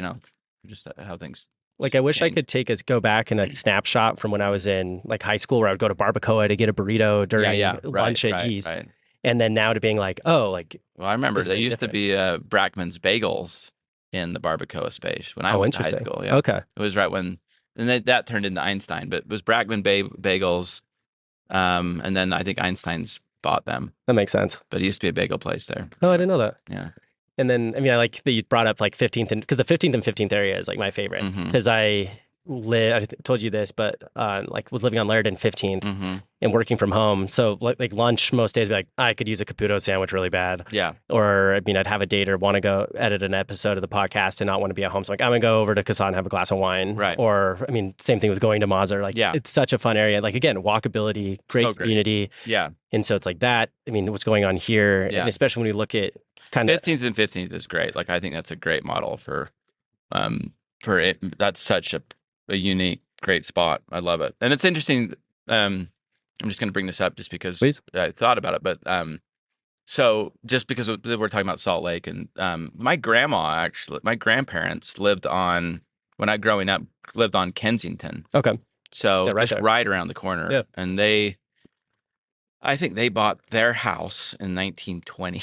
just how things. Like I wish I could go back and a snapshot from when I was in like high school, where I would go to Barbacoa to get a burrito during lunch at East, and then now to being like, well, I remember there used to be Brackman's Bagels in the Barbacoa space when I went to high school. Yeah. Okay. It was right when, and that turned into Einstein, but it was Brackman Bagels. And then I think Einstein's bought them. That makes sense. But it used to be a bagel place there. Oh, I didn't know that. Yeah. And then, I mean, I like that you brought up like 15th, because the 15th and 15th area is like my favorite, because I told you this, but was living on Laird and 15th and working from home. So like lunch most days, be like, I could use a Caputo sandwich really bad. Yeah. Or I mean, I'd have a date or want to go edit an episode of the podcast and not want to be at home. So like, I'm going to go over to Kassan and have a glass of wine. Right. Or I mean, same thing with going to Mazza. Like, it's such a fun area. Like again, walkability, great community. Yeah. And so it's like that. I mean, what's going on here, and especially when you look at kind of 15th and 15th is great. Like, I think that's a great model for it. That's such a unique, great spot. I love it. And it's interesting. I'm just going to bring this up just because Please. I thought about it, but so just because we're talking about Salt Lake, and my grandparents lived on when I growing up lived on Kensington. Okay. So Yeah, right just there. right around the corner. Yeah. And I think they bought their house in 1920.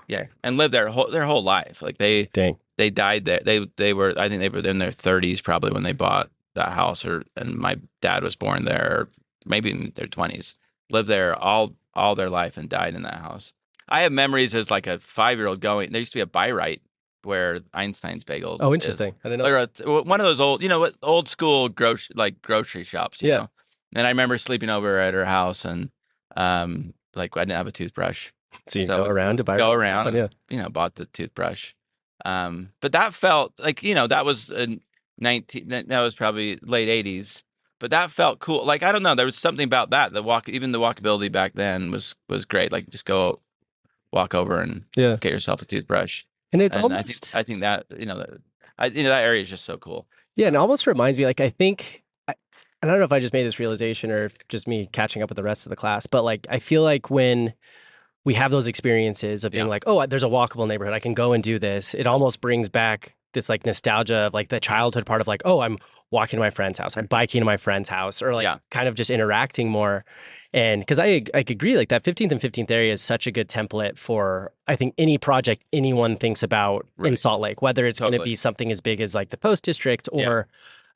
Yeah, and lived there their whole life. Like they Dang. died there. I think they were in their 30s probably when they bought that house, and my dad was born there, or maybe in their 20s. Lived there all their life and died in that house. I have memories as like a 5-year-old going. There used to be a buy right where Einstein's Bagels. Oh, interesting. I didn't know. Like one of those old school grocery shops. You know? And I remember sleeping over at her house, and like I didn't have a toothbrush. So you go around to buy. Go around. Yeah. You know, bought the toothbrush. But that felt like, that was that was probably late 80s. But that felt cool. Like, I don't know, there was something about that. Even the walkability back then was great. Like, just walk over and get yourself a toothbrush. And it's I think that, that area is just so cool. Yeah, and it almost reminds me, like, I think, and I don't know if I just made this realization or if just me catching up with the rest of the class, but like, I feel like when we have those experiences of being like, oh, there's a walkable neighborhood, I can go and do this. It almost brings back this like nostalgia of like the childhood part of like, oh, I'm walking to my friend's house, I'm biking to my friend's house, or like kind of just interacting more. And because I agree, like that 15th and 15th area is such a good template for, I think, any project anyone thinks about in Salt Lake, whether it's going to be something as big as like the Post District or,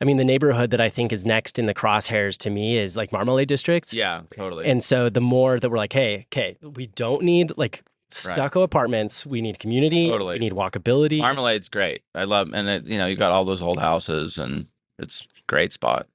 I mean, the neighborhood that I think is next in the crosshairs to me is like Marmalade District. Yeah, totally. And so the more that we're like, hey, okay, we don't need like stucco apartments. We need community. Totally. We need walkability. Marmalade's great. I love, and you got all those old houses, and it's a great spot.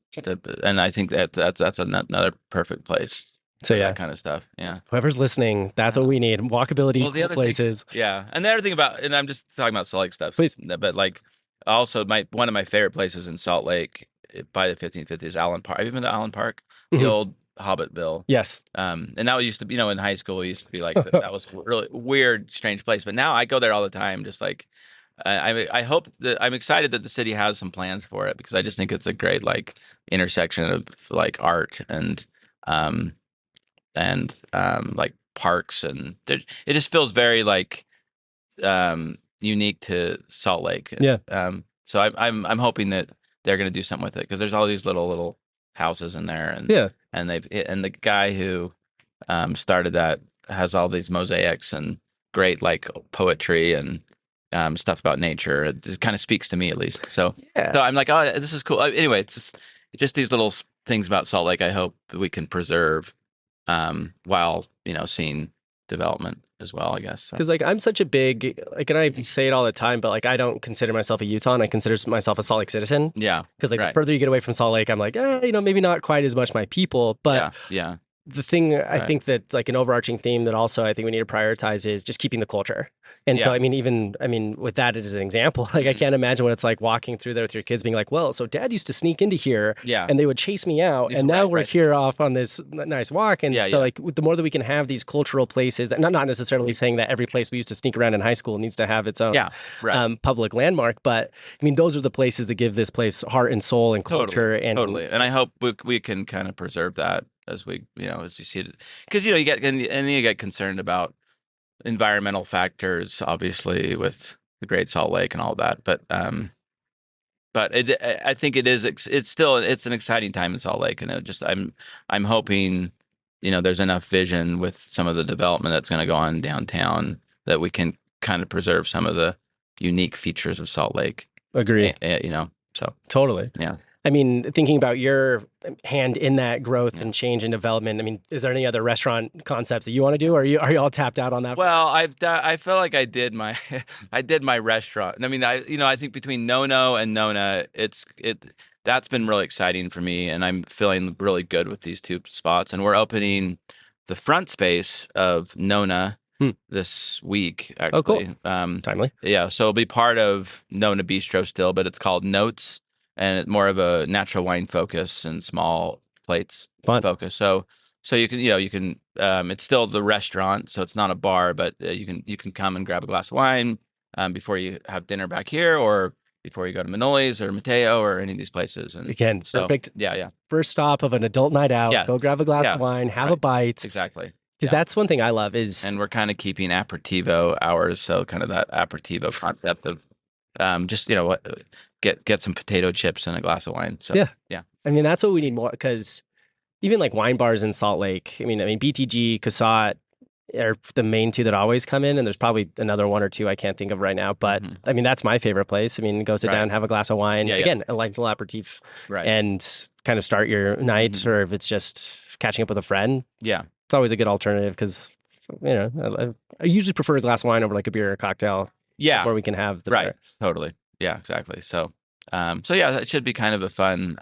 And I think that's another perfect place. So that kind of stuff. Yeah. Whoever's listening, that's what we need. Walkability places. And the other thing and I'm just talking about Salt Lake stuff. Please. But like also one of my favorite places in Salt Lake by the 1550 is Allen Park. Have you been to Allen Park? The old Hobbitville. Yes. And that used to be, in high school, it used to be like, that was a really weird, strange place. But now I go there all the time. Just like, I hope that I'm excited that the city has some plans for it, because I just think it's a great like intersection of like art and like parks, and it just feels very like unique to Salt Lake. Yeah. So I'm hoping that they're going to do something with it, because there's all these little houses in there, and and the guy who started that has all these mosaics and great like poetry and stuff about nature. It kind of speaks to me, at least. So I'm like, oh, this is cool. Anyway, it's just these little things about Salt Lake I hope that we can preserve while seeing development as well, I guess. Because like I'm such a big, like, and I say it all the time, but like I don't consider myself a Utah, I consider myself a Salt Lake citizen. Yeah. Because like the further you get away from Salt Lake, I'm like, maybe not quite as much my people, but the thing I think that's like an overarching theme that also I think we need to prioritize is just keeping the culture. And so, I mean, with that as an example, like I can't imagine what it's like walking through there with your kids being like, well, so dad used to sneak into here and they would chase me out. And now we're here off on this nice walk. And so like the more that we can have these cultural places, that not necessarily saying that every place we used to sneak around in high school needs to have its own public landmark. But I mean, those are the places that give this place heart and soul and culture. Totally. And I hope we can kind of preserve that as we, as you see it. Because, you get concerned about environmental factors, obviously, with the Great Salt Lake and all that, but I think it's an exciting time in Salt Lake, and I'm hoping there's enough vision with some of the development that's going to go on downtown that we can kind of preserve some of the unique features of Salt Lake. Agree. So totally. Yeah. I mean, thinking about your hand in that growth and change and development, I mean, is there any other restaurant concepts that you want to do, or are you all tapped out on that? Well, I feel like I did my restaurant. I mean, I think between Nono and Nona, that's been really exciting for me, and I'm feeling really good with these two spots. And we're opening the front space of Nona this week, actually. Oh, cool. Timely. Yeah, so it'll be part of Nona Bistro still, but it's called Notes, and more of a natural wine focus and small plates focus. So you can it's still the restaurant, so it's not a bar, but you can come and grab a glass of wine before you have dinner back here, or before you go to Manoli's or Mateo or any of these places. And Again, so, perfect yeah. first stop of an adult night out. Yeah. Go grab a glass of wine, have a Right. bite. Exactly. Because that's one thing I love is, And we're kind of keeping aperitivo hours, so kind of that aperitivo concept of just get some potato chips and a glass of wine. So yeah. I mean, that's what we need more, because even like wine bars in Salt Lake, I mean, BTG, Casat are the main two that always come in, and there's probably another one or two I can't think of right now. But I mean, that's my favorite place. I mean, go sit down, have a glass of wine. Yeah, Again, a little aperitif, Right. and kind of start your night, or if it's just catching up with a friend. Yeah. It's always a good alternative because, I usually prefer a glass of wine over like a beer or a cocktail. Yeah. Where we can have the Right. Totally. Yeah, exactly. So, so yeah, that should be kind of a fun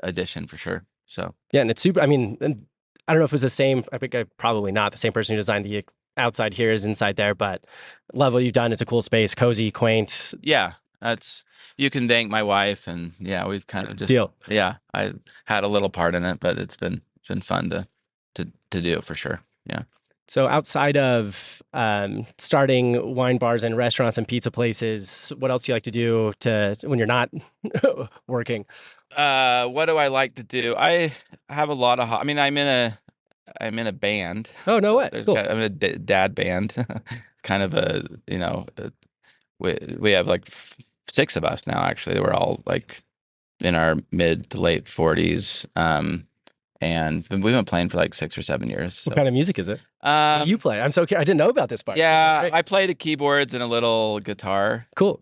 addition for sure. So yeah, and it's super. I mean, and I don't know if it was the same. I think probably not the same person who designed the outside here is inside there, but love what you've done. It's a cool space, cozy, quaint. Yeah, you can thank my wife, and yeah, we've kind of just deal. Yeah, I had a little part in it, but it's been fun to do for sure. Yeah. So outside of starting wine bars and restaurants and pizza places, what else do you like to do when you're not working? What do I like to do? I have a lot of. I mean, I'm in a band. Oh, no way! Cool. I'm in a dad band. Kind of we have like 6 of us now. Actually, we're all like in our mid to late 40s. And we've been playing for like 6 or 7 years. So. What kind of music is it? You play? I'm so curious. I didn't know about this part. Yeah, I play the keyboards and a little guitar. Cool.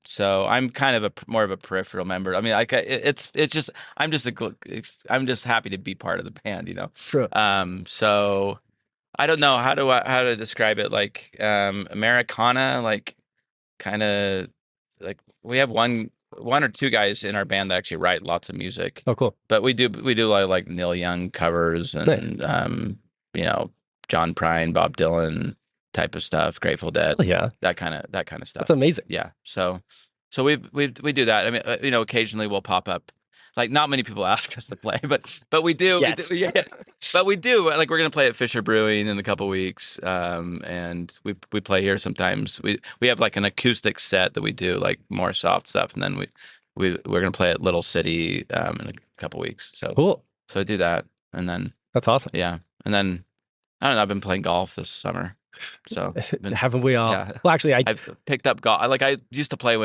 So I'm kind of more of a peripheral member. I mean, it's just I'm just happy to be part of the band, True. So I don't know how to describe it. Like Americana, like kind of like we have one or two guys in our band that actually write lots of music. Oh, cool. But we do like Neil Young covers and John Prine, Bob Dylan type of stuff, Grateful Dead. Oh, yeah. That kind of stuff. That's amazing. Yeah. So we do that. I mean, occasionally we'll pop up. Like not many people ask us to play, but we do. Yes. We do, yeah. But we do. Like we're gonna play at Fisher Brewing in a couple weeks, and we play here sometimes. We have like an acoustic set that we do, like more soft stuff, and then we're gonna play at Little City in a couple weeks. So cool. So I do that, and then that's awesome. Yeah, and then I don't know. I've been playing golf this summer. So haven't we all? Yeah. Well, actually, I've picked up golf. Like I used to play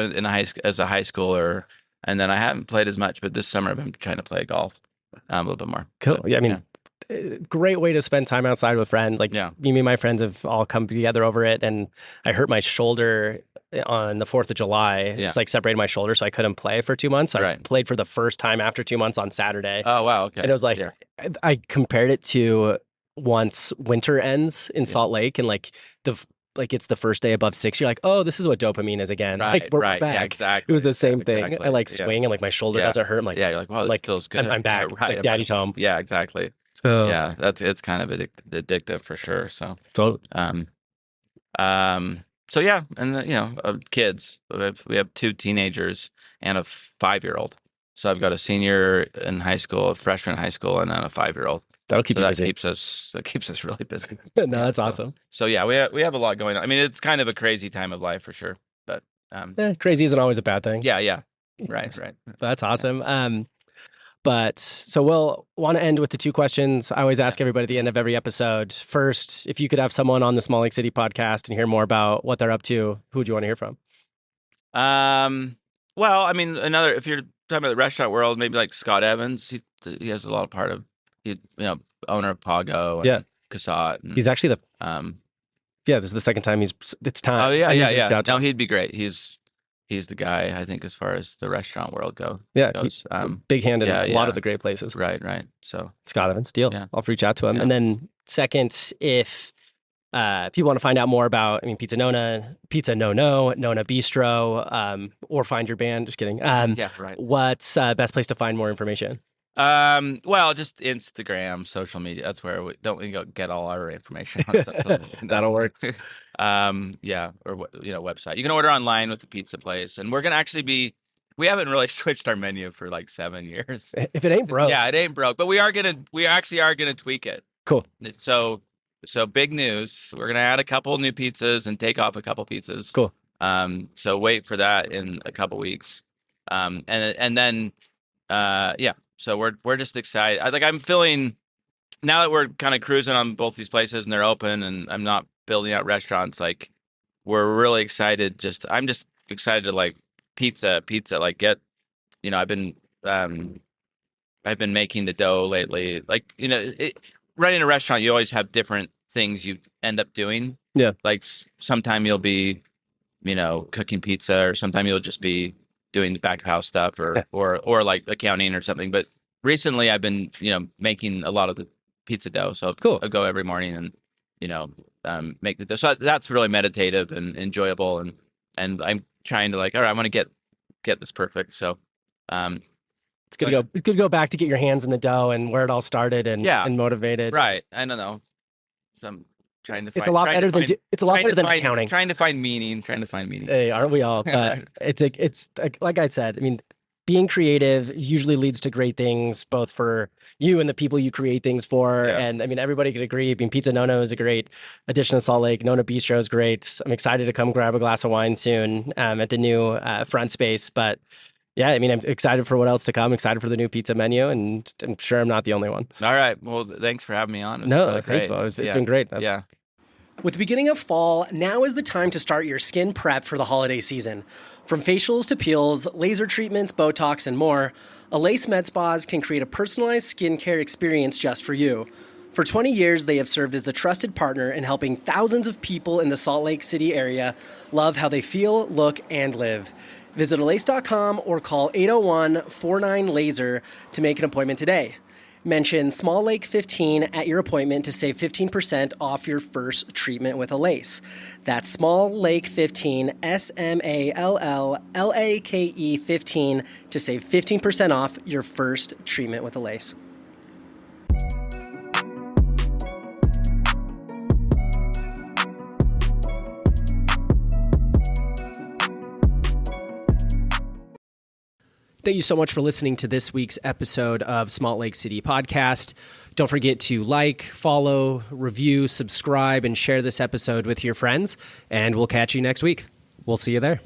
as a high schooler. And then I haven't played as much, but this summer I've been trying to play golf a little bit more. Cool. Yeah, I mean, great way to spend time outside with friends. Like me and my friends have all come together over it. And I hurt my shoulder on the 4th of July. Yeah. It's like separated my shoulder, so I couldn't play for 2 months. So I played for the first time after 2 months on Saturday. Oh, wow. Okay. And it was like, I compared it to once winter ends in Salt Lake and like it's the first day above 6. You're like, oh, this is what dopamine is again. Right, like we're back. Yeah, exactly. It was the same thing. Exactly. I like swing and like my shoulder doesn't hurt. I'm like, you're like, wow, this feels good. I'm back. Right. Like, daddy's home. Yeah, exactly. So, yeah, it's kind of addictive for sure. So totally. So yeah, and kids. We have 2 teenagers and a 5-year-old. So I've got a senior in high school, a freshman in high school, and then a 5-year-old. That'll keep you busy. That keeps us really busy. No, that's awesome. So yeah, we have a lot going on. I mean, it's kind of a crazy time of life for sure. But crazy isn't always a bad thing. Yeah. Right. That's awesome. But so we'll want to end with the 2 questions I always ask everybody at the end of every episode. First, if you could have someone on the Small Lake City podcast and hear more about what they're up to, who would you want to hear from? Well, I mean, if you're talking about the restaurant world, maybe like Scott Evans. He has a lot of part of, owner of Pago and Casat. And, he's actually this is the second time it's time. Oh yeah. No, he'd be great. He's the guy, I think, as far as the restaurant world goes. Big hand in a lot of the great places. Right. So Scott Evans, deal. Yeah. I'll reach out to him. Yeah. And then second, if people want to find out more about, Pizza Nono, Nona Bistro, or find your band. Just kidding. What's best place to find more information? Well, just Instagram, social media. That's where we go get all our information on social. That'll work. Or website. You can order online with the pizza place, and we're gonna actually we haven't really switched our menu for like 7 years. If it ain't broke. Yeah, it ain't broke. But we actually are gonna tweak it. Cool. So big news. We're gonna add a couple new pizzas and take off a couple pizzas. Cool. So wait for that in a couple weeks. And then yeah. So we're just excited. I'm feeling now that we're kind of cruising on both these places and they're open and I'm not building out restaurants, like we're really excited. I'm just excited to like pizza, like get, I've been making the dough lately. Like, running a restaurant, you always have different things you end up doing. Yeah. Like sometime you'll be, cooking pizza, or sometime you'll just be doing the back of house stuff or like accounting or something. But recently I've been, making a lot of the pizza dough. So Cool. I'll go every morning and, make the dough. So that's really meditative and enjoyable. And I'm trying to like, all right, I want to get this perfect. So, it's good to go back to get your hands in the dough and where it all started and motivated. Right. I don't know. So I'm trying to find. It's a lot better than accounting. Trying to find meaning. Hey, aren't we all? But it's like I said. I mean, being creative usually leads to great things, both for you and the people you create things for. Yeah. And I mean, everybody could agree. I mean, Pizza Nono is a great addition to Salt Lake. Nona Bistro is great. I'm excited to come grab a glass of wine soon at the new front space. But yeah, I mean, I'm excited for what else to come. Excited for the new pizza menu, and I'm sure I'm not the only one. All right. Well, thanks for having me on. No, thanks, Bo. It's been great. Yeah. With the beginning of fall, now is the time to start your skin prep for the holiday season. From facials to peels, laser treatments, Botox, and more, Alace Med Spas can create a personalized skincare experience just for you. For 20 years, they have served as the trusted partner in helping thousands of people in the Salt Lake City area love how they feel, look, and live. Visit Alace.com or call 801-49-LASER to make an appointment today. Mention Small Lake 15 at your appointment to save 15% off your first treatment with Alace. That's Small Lake 15, SMALLLAKE 15 to save 15% off your first treatment with Alace. Thank you so much for listening to this week's episode of Salt Lake City Podcast. Don't forget to like, follow, review, subscribe, and share this episode with your friends. And we'll catch you next week. We'll see you there.